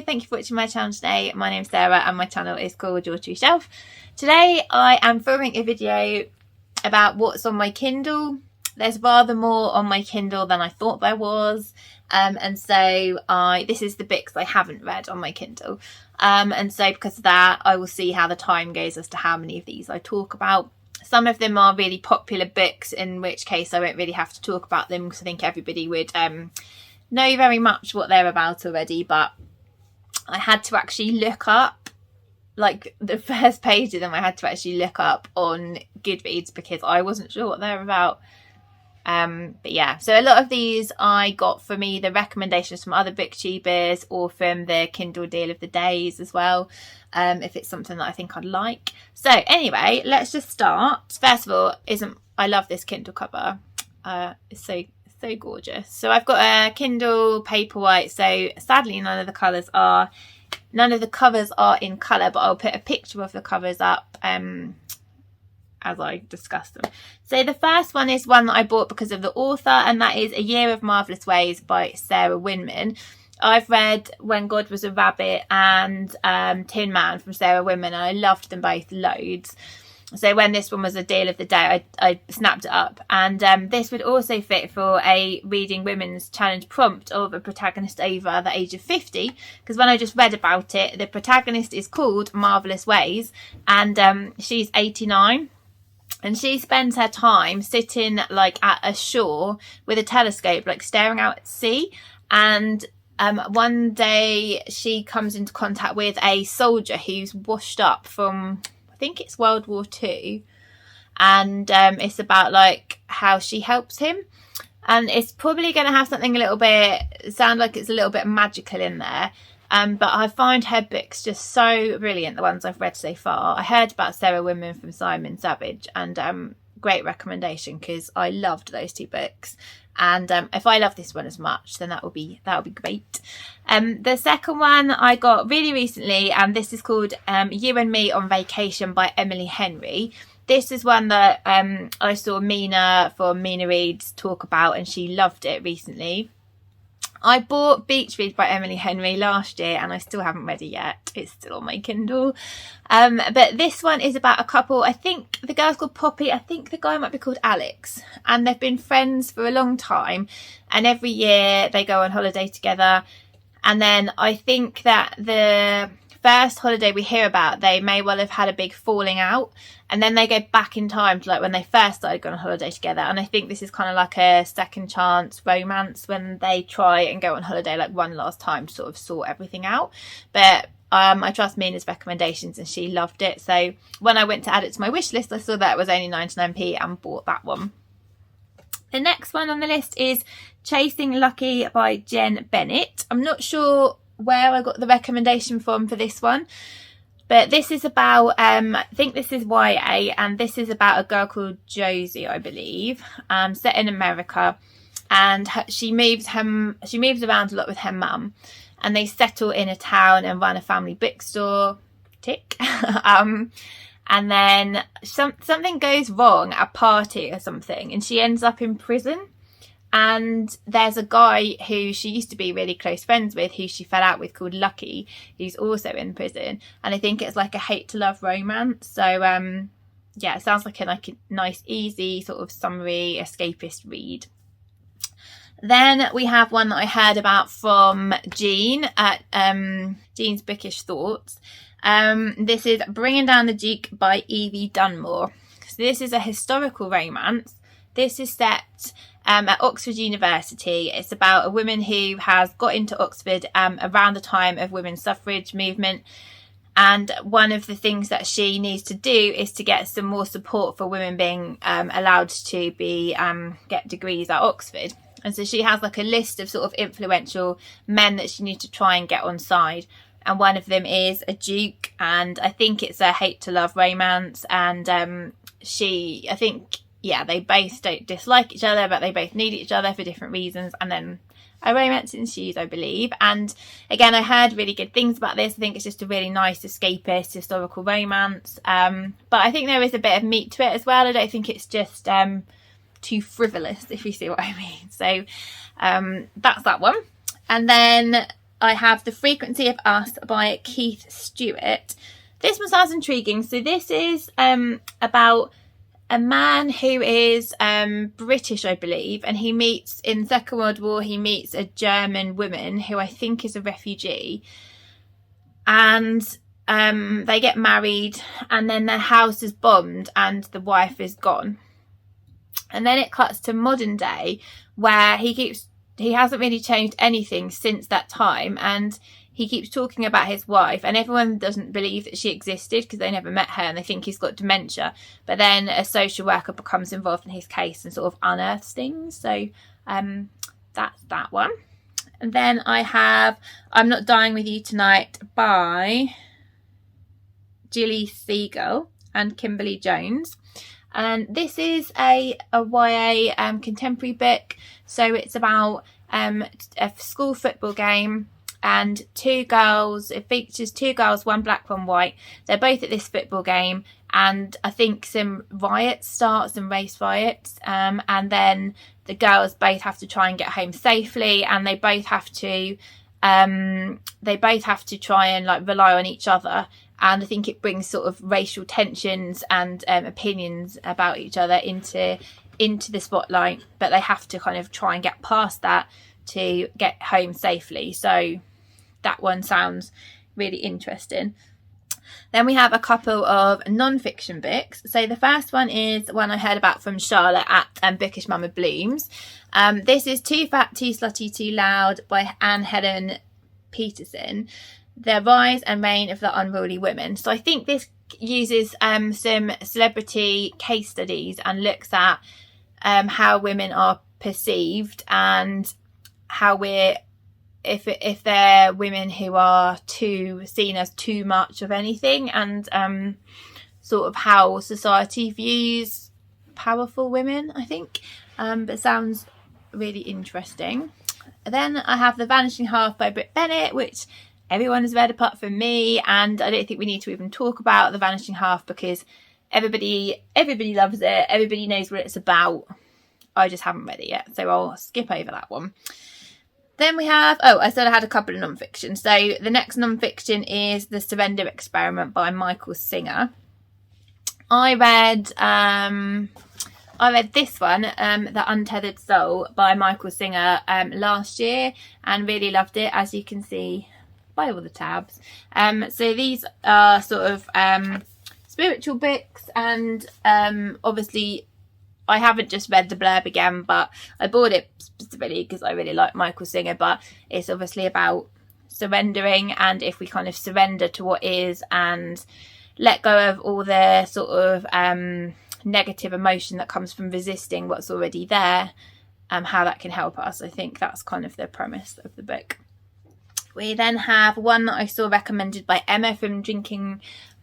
Hello, thank you for watching my channel today. My name's Sarah and my channel is called Your True Shelf. Today I am filming a video about what's on my Kindle. There's rather more on my Kindle than I thought there was, and so this is the books I haven't read on my Kindle, and so because of that I will see how the time goes as to how many of these I talk about. Some of them are really popular books, in which case I won't really have to talk about them because I think everybody would know very much what they're about already, but I had to actually look up, like, the first page of them I had to actually look up on Goodreads because I wasn't sure what they're about. But yeah, so a lot of these I got from either recommendations from other booktubers or from the Kindle deal of the days as well, if it's something that I think I'd like. So anyway, let's just start. First of all, I love this Kindle cover. It's so gorgeous. So I've got a Kindle Paperwhite, so sadly none of the covers are in colour, but I'll put a picture of the covers up as I discuss them. So the first one is one that I bought because of the author, and that is A Year of Marvellous Ways by Sarah Winman. I've read When God Was a Rabbit and Tin Man from Sarah Winman, and I loved them both loads. So when this one was a deal of the day, I snapped it up. And this would also fit for a Reading Women's Challenge prompt of a protagonist over the age of 50. Because when I just read about it, the protagonist is called Marvellous Ways, and she's 89. And she spends her time sitting like at a shore with a telescope, like staring out at sea. And one day she comes into contact with a soldier who's washed up from, I think it's World War II, and it's about like how she helps him, and it's probably going to have something sound like it's a little bit magical in there, but I find her books just so brilliant, the ones I've read so far. I heard about Sarah Winman from Simon Savage, and great recommendation because I loved those two books. And if I love this one as much, then that would be great. The second one I got really recently, and this is called You and Me on Vacation by Emily Henry. This is one that I saw Mina from Mina Reads talk about, and she loved it recently. I bought Beach Read by Emily Henry last year and I still haven't read it yet. It's still on my Kindle. But this one is about a couple. I think the girl's called Poppy. I think the guy might be called Alex. And they've been friends for a long time. And every year they go on holiday together. And then I think that the first holiday we hear about, they may well have had a big falling out, and then they go back in time to like when they first started going on holiday together. And I think this is kind of like a second chance romance when they try and go on holiday like one last time to sort of sort everything out. But I trust Mina's recommendations and she loved it, so when I went to add it to my wish list I saw that it was only 99p and bought that one. The next one on the list is Chasing Lucky by Jenn Bennett. I'm not sure where I got the recommendation from for this one, but this is about I think this is YA, and this is about a girl called Josie, I believe, set in America, and she moves around a lot with her mum, and they settle in a town and run a family bookstore. Tick. And then something goes wrong at a party or something, and she ends up in prison. And there's a guy who she used to be really close friends with, who she fell out with, called Lucky, who's also in prison. And I think it's like a hate to love romance. So yeah, it sounds like a nice, easy sort of summary escapist read. Then we have one that I heard about from Jean at Jean's Bookish Thoughts. This is Bringing Down the Duke by Evie Dunmore. So this is a historical romance. This is set at Oxford University. It's about a woman who has got into Oxford around the time of women's suffrage movement, and one of the things that she needs to do is to get some more support for women being allowed to be get degrees at Oxford. And so she has like a list of sort of influential men that she needs to try and get on side, and one of them is a duke, and I think it's a hate to love romance. And I think they both don't dislike each other, but they both need each other for different reasons, and then a romance ensues, I believe. And again, I heard really good things about this. I think it's just a really nice escapist historical romance, but I think there is a bit of meat to it as well. I don't think it's just too frivolous, if you see what I mean. So that's that one. And then I have The Frequency of Us by Keith Stuart. This one sounds intriguing. So this is about a man who is British, I believe, and he meets, in the Second World War, he meets a German woman who I think is a refugee. And they get married, and then their house is bombed and the wife is gone. And then it cuts to modern day, where he hasn't really changed anything since that time, and he keeps talking about his wife, and everyone doesn't believe that she existed because they never met her and they think he's got dementia. But then a social worker becomes involved in his case and sort of unearths things. So that's that one. And then I have I'm Not Dying With You Tonight by Gilly, Segal and Kimberly Jones. And this is a YA contemporary book. So it's about a school football game and two girls. It features two girls, one black, one white. They're both at this football game, and I think some riots start, some race riots, and then the girls both have to try and get home safely, and they both have to try and like rely on each other. And I think it brings sort of racial tensions and opinions about each other into the spotlight, but they have to kind of try and get past that to get home safely. So that one sounds really interesting. Then we have a couple of non-fiction books. So the first one is one I heard about from Charlotte at Bookish Mama Blooms. This is Too Fat, Too Slutty, Too Loud by Helen Petersen. The Rise and Reign of the Unruly Women. So I think this uses some celebrity case studies and looks at how women are perceived and how if they're women who are seen as too much of anything, and sort of how society views powerful women, I think. But sounds really interesting. Then I have The Vanishing Half by Brit, which everyone has read apart from me, and I don't think we need to even talk about The Vanishing Half because everybody loves it. Everybody knows what it's about. I just haven't read it yet, so I'll skip over that one. Then we have, I said I had a couple of non-fiction. So the next non-fiction is The Surrender Experiment by Michael Singer. I read this one, The Untethered Soul by Michael Singer, last year, and really loved it, as you can see by all the tabs. So these are sort of spiritual books, and obviously I haven't just read the blurb again, but I bought it specifically because I really like Michael Singer. But it's obviously about surrendering, and if we kind of surrender to what is and let go of all the sort of negative emotion that comes from resisting what's already there, how that can help us. I think that's kind of the premise of the book. We then have one that I saw recommended by Emma from Drinking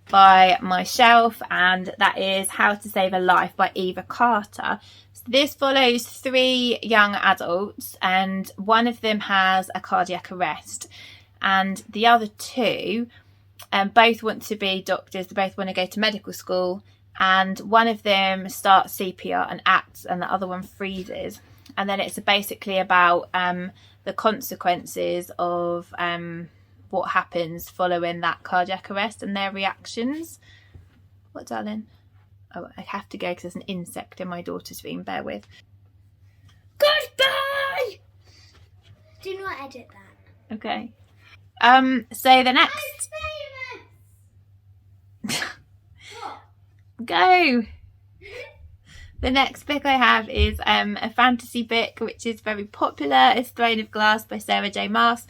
by My Shelf, and that is How to Save a Life by Eva Carter. So this follows 3 young adults, and one of them has a cardiac arrest, and the other 2 both want to be doctors. They both want to go to medical school, and one of them starts CPR and acts, and the other one freezes. And then it's basically about the consequences of what happens following that cardiac arrest and their reactions. What, darling? Oh, I have to go because there's an insect in my daughter's room. Bear with. Goodbye! Do not edit that. Okay. So the next... Go! The next book I have is a fantasy book which is very popular. It's Throne of Glass by Sarah J. Maas.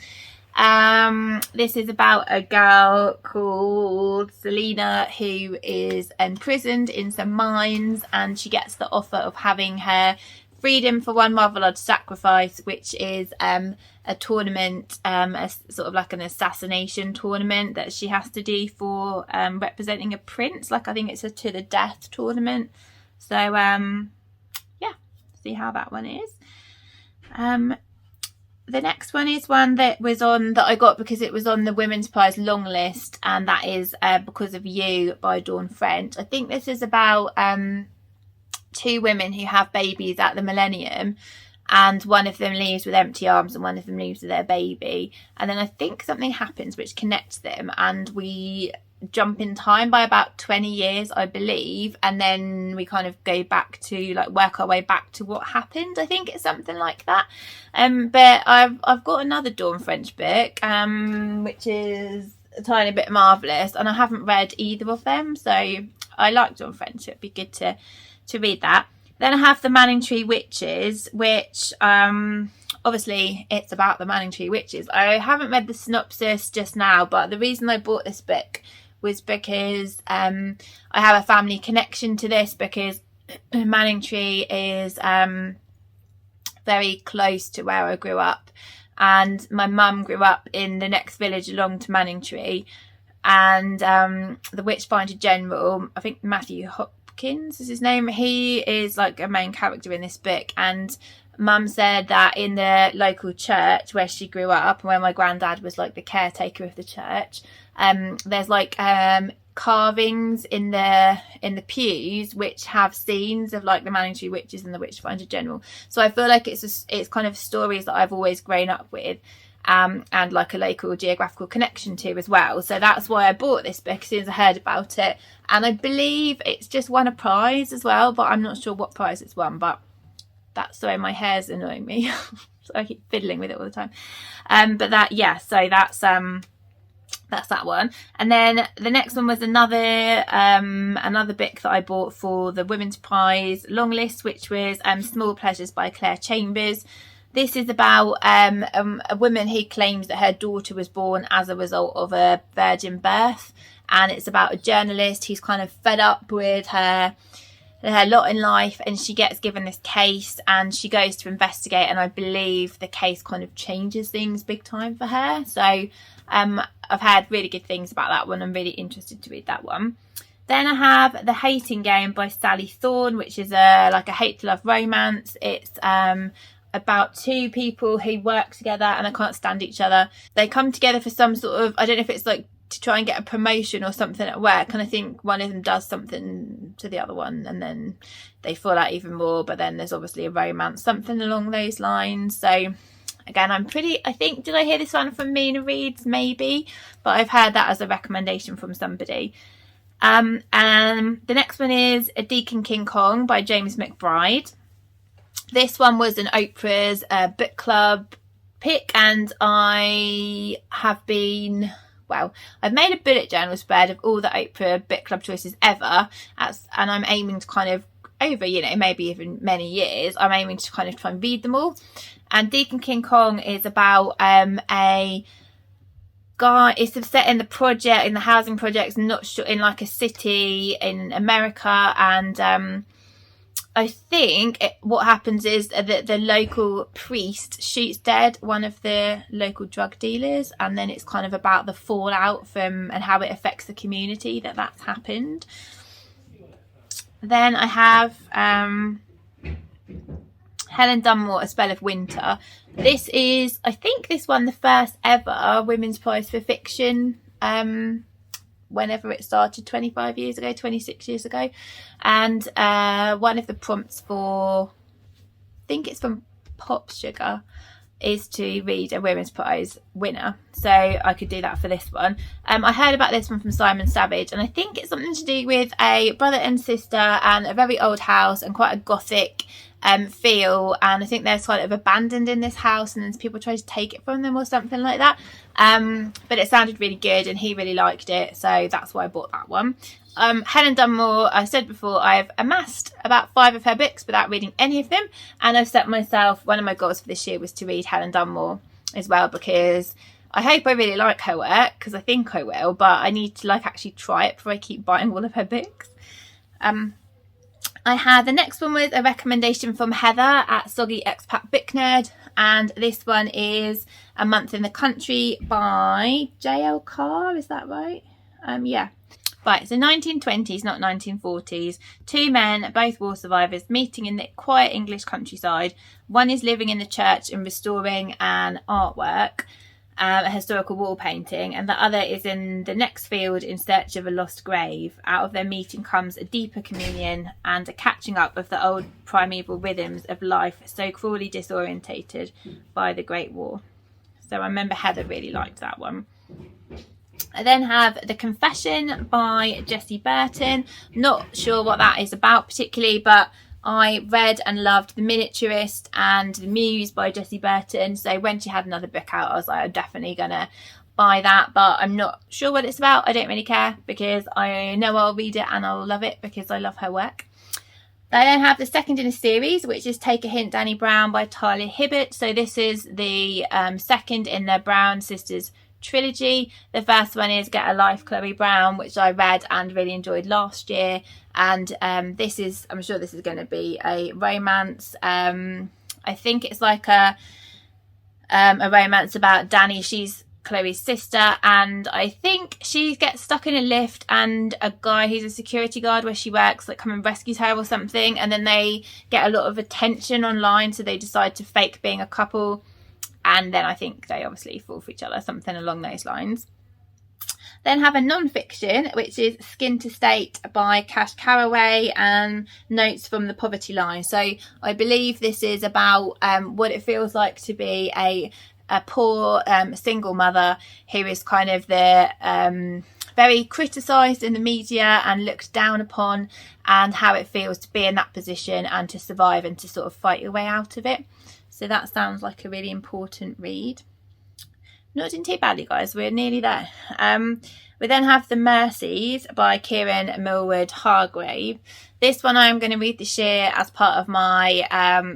This is about a girl called Selena who is imprisoned in some mines, and she gets the offer of having her freedom for one Marvellous sacrifice, which is a tournament, a sort of like an assassination tournament that she has to do for representing a prince. Like I think it's a to the death tournament. So yeah, see how that one is. The next one is one that I got because it was on the Women's Prize long list, and that is Because of You by Dawn French. I think this is about 2 women who have babies at the millennium, and one of them leaves with empty arms and one of them leaves with their baby, and then I think something happens which connects them, and we jump in time by about 20 years, I believe, and then we kind of go back to like work our way back to what happened. I think it's something like that. But I've got another Dawn French book, which is a tiny bit Marvellous, and I haven't read either of them, so I like Dawn French. It'd be good to read that. Then I have the Manningtree Witches, which obviously it's about the Manningtree Witches. I haven't read the synopsis just now, but the reason I bought this book was because I have a family connection to this, because Manningtree is very close to where I grew up, and my mum grew up in the next village along to Manningtree, and the Witchfinder General, I think Matthew Hopkins is his name, he is like a main character in this book, and Mum said that in the local church where she grew up, where my granddad was like the caretaker of the church, there's like carvings in the pews which have scenes of like the Manningtree Witches and the Witchfinder General. So I feel like it's kind of stories that I've always grown up with, and like a local geographical connection to as well. So that's why I bought this book as soon as I heard about it, and I believe it's just won a prize as well, but I'm not sure what prize it's won. But that's the way my hair's annoying me. So I keep fiddling with it all the time. But that, yeah, so that's that one. And then the next one was another book that I bought for the Women's Prize long list, which was Small Pleasures by Claire Chambers. This is about a woman who claims that her daughter was born as a result of a virgin birth, and it's about a journalist who's kind of fed up with her lot in life, and she gets given this case and she goes to investigate, and I believe the case kind of changes things big time for her. So I've heard really good things about that one. I'm really interested to read that one. Then I have The Hating Game by Sally Thorne, which is like a hate to love romance. It's about two people who work together and they can't stand each other. They come together for some sort of, I don't know if it's like to try and get a promotion or something at work, and I think one of them does something to the other one and then they fall out even more, but then there's obviously a romance, something along those lines. So again, I think, did I hear this one from Mina Reads? Maybe, but I've heard that as a recommendation from somebody. And the next one is A Deacon King Kong by James McBride. This one was an Oprah's book club pick, and I have been... Well, I've made a bullet journal spread of all the Oprah book club choices ever, and I'm aiming to kind of, over, maybe even many years, I'm aiming to kind of try and read them all. And Deacon King Kong is about a guy, it's set in the housing projects, not sure, in like a city in America, and I think what happens is that the local priest shoots dead one of the local drug dealers, and then it's kind of about the fallout from and how it affects the community that's happened. Then I have Helen Dunmore, A Spell of Winter. This is, I think this won the first ever Women's Prize for Fiction whenever it started, 26 years ago, and one of the prompts for, I think it's from Pop Sugar, is to read a Women's Prize winner, so I could do that for this one. I heard about this one from Simon Savage, and I think it's something to do with a brother and sister and a very old house and quite a gothic feel, and I think they're sort of abandoned in this house and then people try to take it from them or something like that, but it sounded really good and he really liked it, so that's why I bought that one. Helen Dunmore, I said before, I've amassed about 5 of her books without reading any of them, and I've set myself, one of my goals for this year was to read Helen Dunmore as well, because I hope I really like her work, because I think I will, but I need to actually try it before I keep buying all of her books. I had, the next one was a recommendation from Heather at Soggy Expat Book Nerd, and this one is A Month in the Country by J.L. Carr, is that right? Yeah. Right, so 1920s, not 1940s. 2 men, both war survivors, meeting in the quiet English countryside. One is living in the church and restoring an artwork, a historical wall painting, and the other is in the next field in search of a lost grave. Out of their meeting comes a deeper communion and a catching up of the old primeval rhythms of life so cruelly disorientated by the Great War. So I remember Heather really liked that one. I then have The Confession by Jessie Burton. Not sure what that is about particularly, but I read and loved The Miniaturist and The Muse by Jessie Burton. So when she had another book out, I was like, I'm definitely going to buy that. But I'm not sure what it's about. I don't really care because I know I'll read it and I'll love it because I love her work. I then have the second in a series, which is Take a Hint, Dani Brown by Talia Hibbert. So this is the second in the Brown Sisters trilogy. The first one is Get a Life, Chloe Brown, which I read and really enjoyed last year. And I'm sure this is going to be a romance. I think it's like a romance about Dani. She's Chloe's sister, and I think she gets stuck in a lift and a guy who's a security guard where she works like come and rescues her or something, and then they get a lot of attention online, so they decide to fake being a couple, and then I think they obviously fall for each other, something along those lines. Then have a non-fiction, which is Skint Estate by Cash Carraway and Notes from the Poverty Line. So I believe this is about what it feels like to be a poor single mother who is kind of the very criticised in the media and looked down upon, and how it feels to be in that position and to survive and to sort of fight your way out of it. So that sounds like a really important read. Not doing too badly, guys. We're nearly there. We then have The Mercies by Kieran Millward Hargrave. This one I'm going to read this year as part of my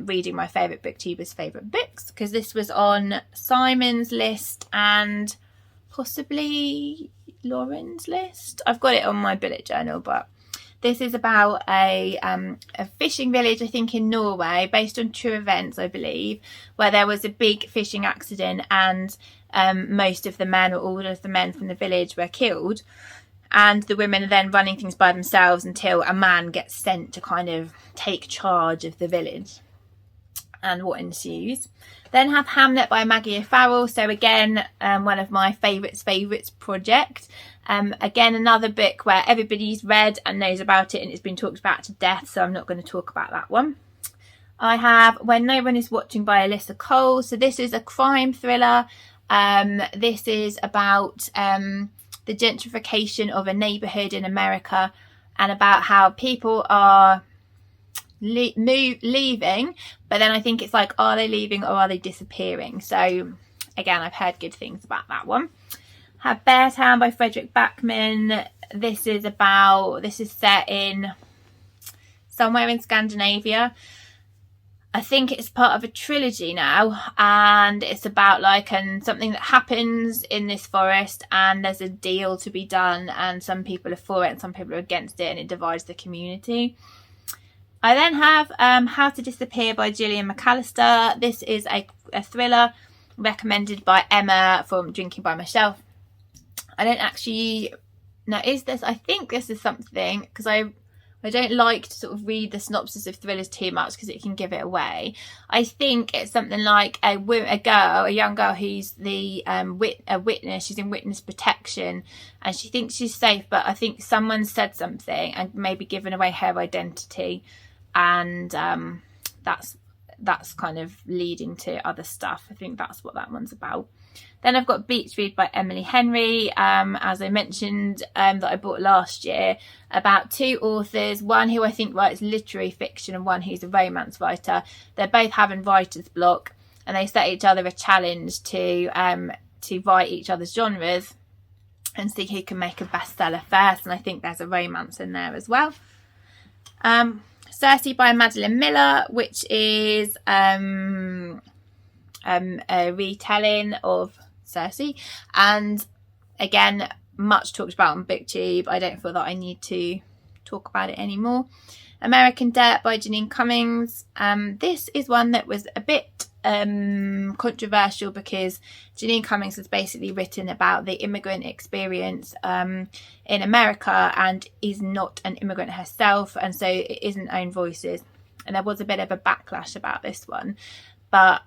reading my favourite booktubers' favourite books, because this was on Simon's list and possibly Lauren's list. I've got it on my bullet journal, but this is about a fishing village, I think in Norway, based on true events, I believe, where there was a big fishing accident and most of the men, or all of the men from the village, were killed. And the women are then running things by themselves until a man gets sent to kind of take charge of the village and what ensues. Then have Hamlet by Maggie O'Farrell. So again, one of my favourites project. Again, another book where everybody's read and knows about it and it's been talked about to death, so I'm not going to talk about that one. I have When No One Is Watching by Alyssa Cole. So this is a crime thriller. This is about the gentrification of a neighbourhood in America, and about how people are leaving, but then I think it's like, are they leaving or are they disappearing? So again, I've heard good things about that one. Have Beartown by Frederick Backman. This is set in somewhere in Scandinavia. I think it's part of a trilogy now, and it's about something that happens in this forest, and there's a deal to be done, and some people are for it and some people are against it, and it divides the community. I then have How to Disappear by Gillian McAllister. This is a thriller recommended by Emma from Drinking by Myself. I don't actually know, I think this is something, because I don't like to sort of read the synopsis of thrillers too much because it can give it away. I think it's something like a young girl who's a witness. She's in witness protection and she thinks she's safe, but I think someone said something and maybe given away her identity, and that's kind of leading to other stuff. I think that's what that one's about. Then I've got Beach Read by Emily Henry, as I mentioned, that I bought last year, about two authors, one who I think writes literary fiction and one who's a romance writer. They're both having writer's block, and they set each other a challenge to write each other's genres and see who can make a bestseller first, and I think there's a romance in there as well. Circe by Madeline Miller, which is a retelling of Circe, and again, much talked about on BookTube. I don't feel that I need to talk about it anymore. American Dirt by Janine Cummings. This is one that was a bit controversial because Janine Cummings has basically written about the immigrant experience in America and is not an immigrant herself, and so it isn't own voices, and there was a bit of a backlash about this one. but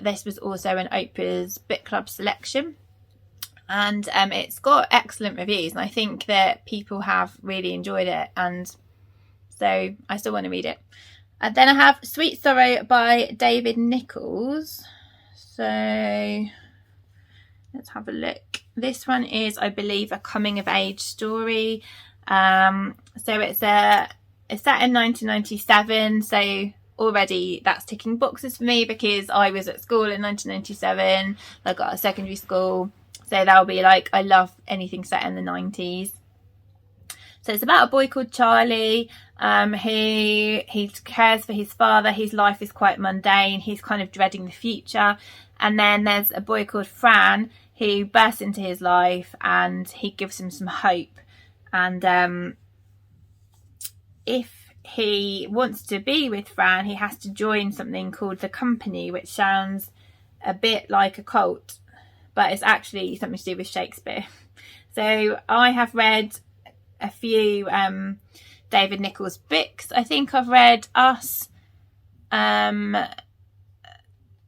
this was also an Oprah's Book Club selection, and it's got excellent reviews, and I think that people have really enjoyed it, and so I still want to read it. And then I have Sweet Sorrow by David Nichols. So let's have a look. This one is, I believe, a coming of age story. So it's set in 1997. So already that's ticking boxes for me, because I was at school in 1997. I got a secondary school. So that'll be like, I love anything set in the 90s. So it's about a boy called Charlie. He cares for his father. His life is quite mundane. He's kind of dreading the future. And then there's a boy called Fran who bursts into his life, and he gives him some hope. And if he wants to be with Fran, he has to join something called the Company, which sounds a bit like a cult, but it's actually something to do with Shakespeare. So I have read a few David Nichols books. I think I've read Us.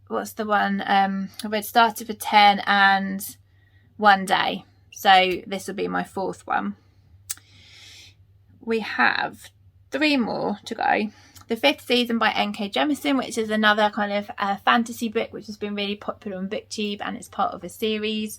What's the one? I read Started for 10 and One Day. So this will be my fourth one. We have 3 more to go. The 5th Season by N.K. Jemisin, which is another kind of fantasy book which has been really popular on BookTube, and it's part of a series.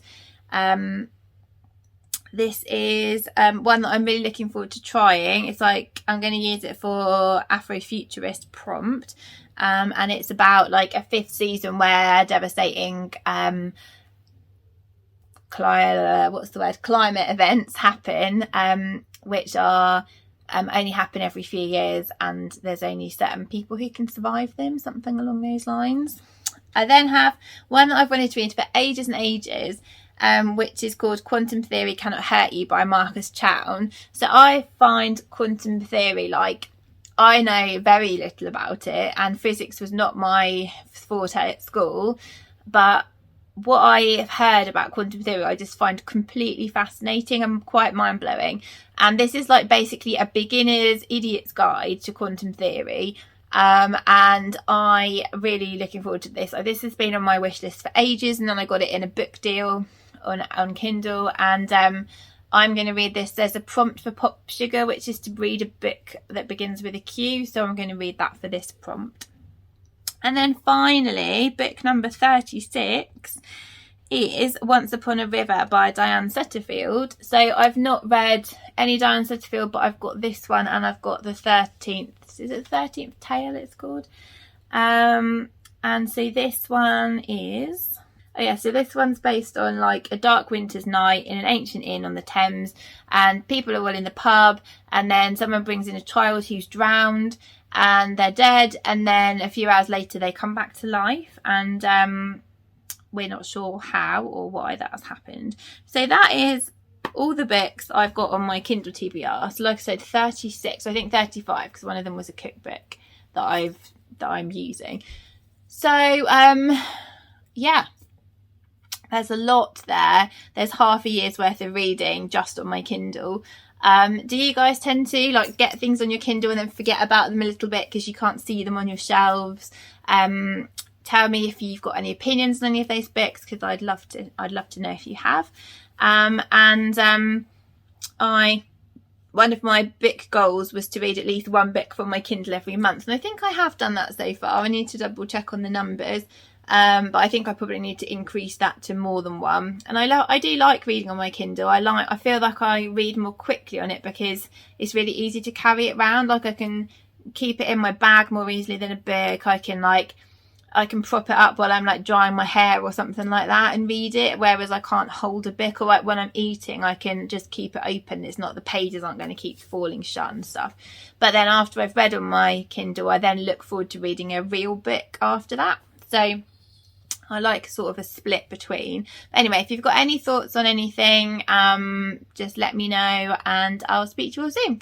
This is one that I'm really looking forward to trying. It's like, I'm going to use it for Afrofuturist prompt. And it's about like a 5th season where devastating climate events happen, which are only happen every few years, and there's only certain people who can survive them, something along those lines. I then have one that I've wanted to read for ages and ages, which is called Quantum Theory Cannot Hurt You by Marcus Chown. So I find quantum theory, like, I know very little about it, and physics was not my forte at school, but what I have heard about quantum theory I just find completely fascinating and quite mind-blowing. And this is like basically a beginner's idiot's guide to quantum theory. And I really looking forward to this. This has been on my wish list for ages, and then I got it in a book deal on Kindle, and I'm going to read this. There's a prompt for Pop Sugar, which is to read a book that begins with a Q, so I'm going to read that for this prompt. And then finally, book number 36 is Once Upon a River by Diane Setterfield. So I've not read any Diane Setterfield, but I've got this one, and I've got the 13th, is it 13th Tale it's called? And so this one is, so this one's based on like a dark winter's night in an ancient inn on the Thames, and people are all in the pub, and then someone brings in a child who's drowned, and they're dead, and then a few hours later they come back to life, and we're not sure how or why that has happened. So that is all the books I've got on my Kindle TBR. So like I said, 36, I think 35, because one of them was a cookbook that I'm using. So yeah, there's a lot there. There's half a year's worth of reading just on my Kindle. Do you guys tend to like get things on your Kindle and then forget about them a little bit because you can't see them on your shelves? Tell me if you've got any opinions on any of those books, because I'd love to know if you have. One of my book goals was to read at least one book from my Kindle every month, and I think I have done that so far. I need to double check on the numbers, but I think I probably need to increase that to more than one. And I do like reading on my Kindle. I feel like I read more quickly on it because it's really easy to carry it around. Like, I can keep it in my bag more easily than a book. I can prop it up while I'm like drying my hair or something like that and read it, whereas I can't hold a book, or like when I'm eating I can just keep it open. It's not, the pages aren't going to keep falling shut and stuff. But then after I've read on my Kindle, I then look forward to reading a real book after that. So I like sort of a split between. But anyway, if you've got any thoughts on anything, just let me know, and I'll speak to you all soon.